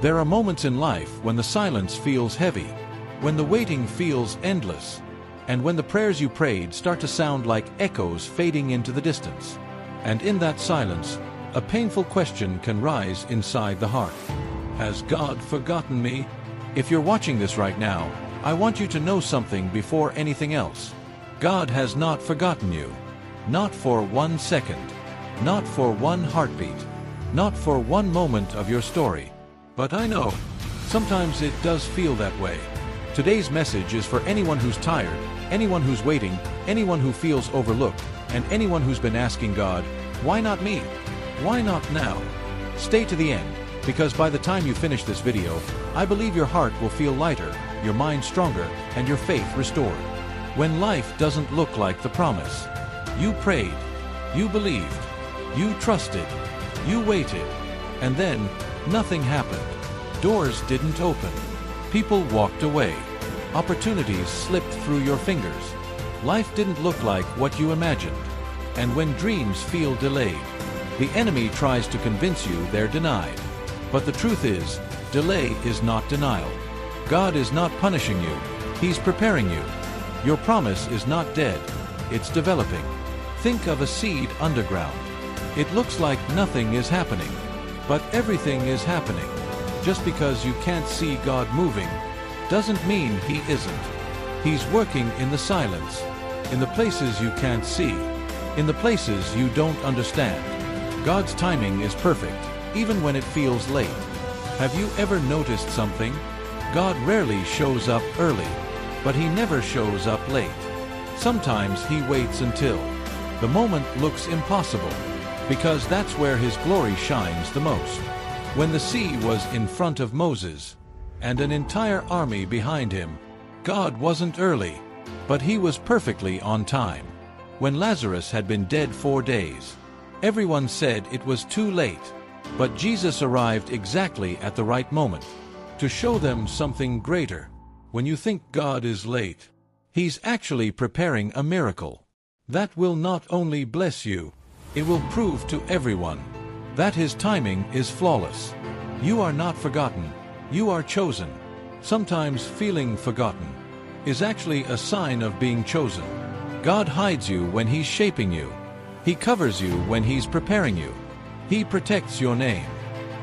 There are moments in life when the silence feels heavy, when the waiting feels endless, and when the prayers you prayed start to sound like echoes fading into the distance. And in that silence, a painful question can rise inside the heart. Has God forgotten me? If you're watching this right now, I want you to know something before anything else. God has not forgotten you. Not for 1 second. Not for one heartbeat. Not for one moment of your story. But I know, sometimes it does feel that way. Today's message is for anyone who's tired, anyone who's waiting, anyone who feels overlooked, and anyone who's been asking God, why not me? Why not now? Stay to the end, because by the time you finish this video, I believe your heart will feel lighter, your mind stronger, and your faith restored. When life doesn't look like the promise, you prayed, you believed, you trusted, you waited, and then nothing happened. Doors didn't open. People walked away. Opportunities slipped through your fingers. Life didn't look like what you imagined. And when dreams feel delayed, the enemy tries to convince you they're denied. But the truth is, delay is not denial. God is not punishing you. He's preparing you. Your promise is not dead. It's developing. Think of a seed underground. It looks like nothing is happening, but everything is happening. Just because you can't see God moving doesn't mean He isn't. He's working in the silence, in the places you can't see, in the places you don't understand. God's timing is perfect, even when it feels late. Have you ever noticed something? God rarely shows up early, but He never shows up late. Sometimes He waits until the moment looks impossible, because that's where His glory shines the most. When the sea was in front of Moses, and an entire army behind him, God wasn't early, but He was perfectly on time. When Lazarus had been dead 4 days, everyone said it was too late, but Jesus arrived exactly at the right moment, to show them something greater. When you think God is late, He's actually preparing a miracle that will not only bless you, it will prove to everyone that His timing is flawless. You are not forgotten. You are chosen. Sometimes feeling forgotten is actually a sign of being chosen. God hides you when He's shaping you. He covers you when He's preparing you. He protects your name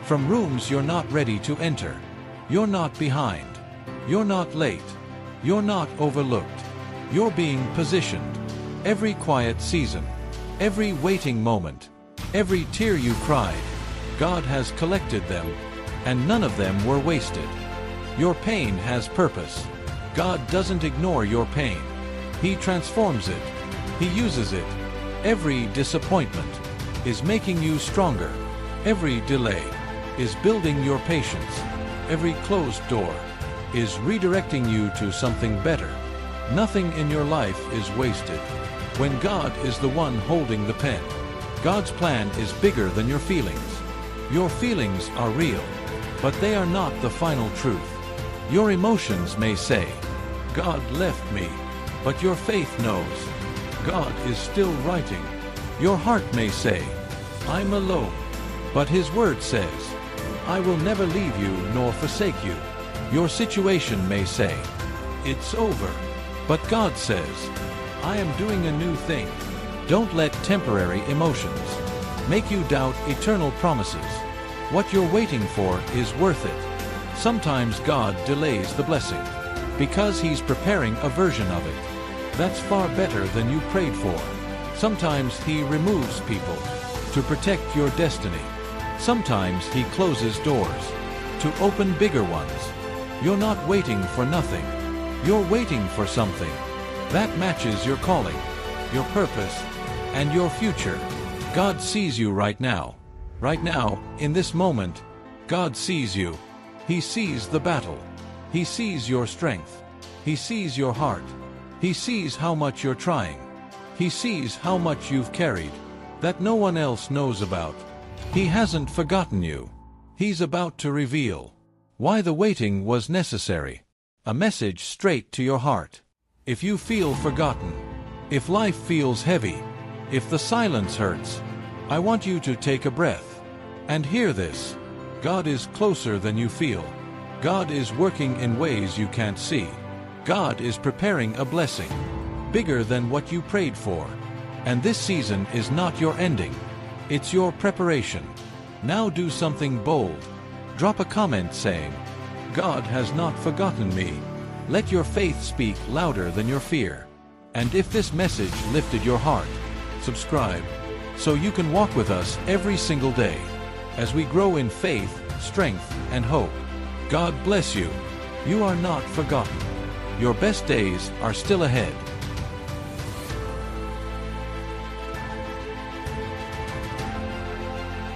from rooms you're not ready to enter. You're not behind. You're not late. You're not overlooked. You're being positioned. Every quiet season, every waiting moment, every tear you cried, God has collected them, and none of them were wasted. Your pain has purpose. God doesn't ignore your pain. He transforms it. He uses it. Every disappointment is making you stronger. Every delay is building your patience. Every closed door is redirecting you to something better. Nothing in your life is wasted when God is the one holding the pen. God's plan is bigger than your feelings. Your feelings are real, but they are not the final truth. Your emotions may say, God left me, but your faith knows God is still writing. Your heart may say, I'm alone, but His word says, I will never leave you nor forsake you. Your situation may say, it's over, but God says, I am doing a new thing. Don't let temporary emotions make you doubt eternal promises. What you're waiting for is worth it. Sometimes God delays the blessing because He's preparing a version of it that's far better than you prayed for. Sometimes He removes people to protect your destiny. Sometimes He closes doors to open bigger ones. You're not waiting for nothing. You're waiting for something that matches your calling, your purpose, and your future. God sees you right now. Right now, in this moment, God sees you. He sees the battle. He sees your strength. He sees your heart. He sees how much you're trying. He sees how much you've carried that no one else knows about. He hasn't forgotten you. He's about to reveal why the waiting was necessary. A message straight to your heart. If you feel forgotten, if life feels heavy, if the silence hurts, I want you to take a breath and hear this. God is closer than you feel. God is working in ways you can't see. God is preparing a blessing, bigger than what you prayed for. And this season is not your ending. It's your preparation. Now do something bold. Drop a comment saying, "God has not forgotten me." Let your faith speak louder than your fear. And if this message lifted your heart, subscribe so you can walk with us every single day as we grow in faith, strength, and hope. God bless you. You are not forgotten. Your best days are still ahead.